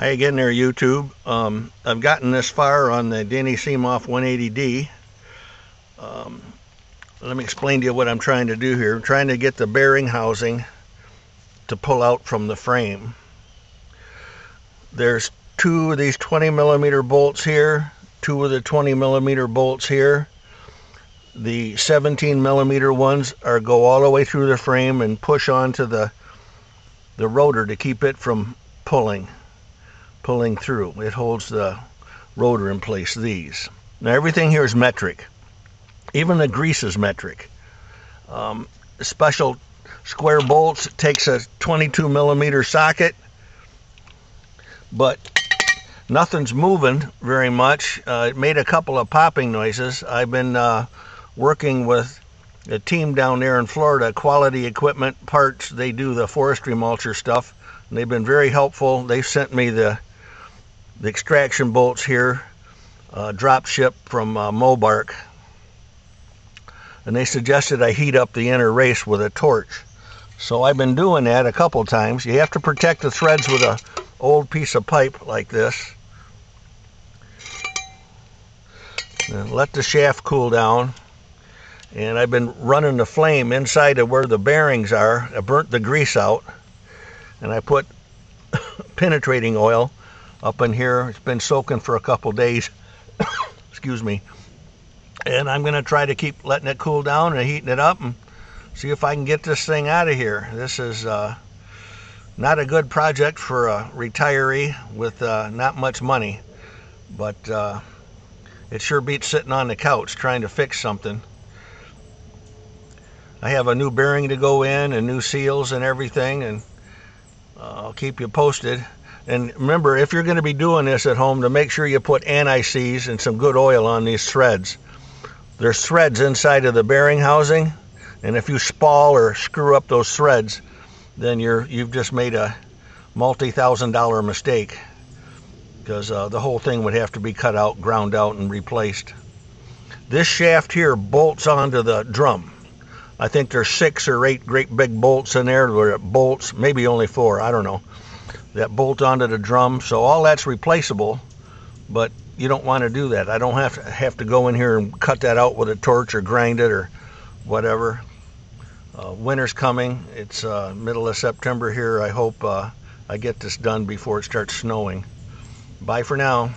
Hi again there, YouTube. I've gotten this far on the Denis Cimaf 180D. Um, Let me explain to you what I'm trying to do here. I'm trying to get the bearing housing to pull out from the frame. There's two of these 20 millimeter bolts here, two of the 20 millimeter bolts here. The 17 millimeter ones go all the way through the frame and push onto the rotor to keep it from pulling through. It holds the rotor in place, these. Now everything here is metric. Even the grease is metric. Special square bolts. It takes a 22 millimeter socket, but nothing's moving very much. It made a couple of popping noises. I've been working with a team down there in Florida, Quality Equipment Parts. They do the forestry mulcher stuff, and they've been very helpful. They've sent me the extraction bolts here, drop ship from Mobark, and they suggested I heat up the inner race with a torch. So I've been doing that a couple times. You have to protect the threads with an old piece of pipe like this. And let the shaft cool down. And I've been running the flame inside of where the bearings are. I burnt the grease out, and I put penetrating oil up in here. It's been soaking for a couple days. Excuse me. And I'm going to try to keep letting it cool down and heating it up and see if I can get this thing out of here. This is not a good project for a retiree with not much money, but it sure beats sitting on the couch trying to fix something. I have a new bearing to go in and new seals and everything, and I'll keep you posted. And remember, if you're going to be doing this at home, to make sure you put anti-seize and some good oil on these threads. There's threads inside of the bearing housing, and if you spall or screw up those threads, then you've just made a multi-thousand-dollar mistake, because the whole thing would have to be cut out, ground out, and replaced. This shaft here bolts onto the drum. I think there's 6 or 8 great big bolts in there, where it bolts, maybe only 4, I don't know, that bolt onto the drum. So all that's replaceable, but you don't want to do that. I don't have to go in here and cut that out with a torch or grind it or whatever. Winter's coming. It's middle of September here. I hope I get this done before it starts snowing. Bye for now.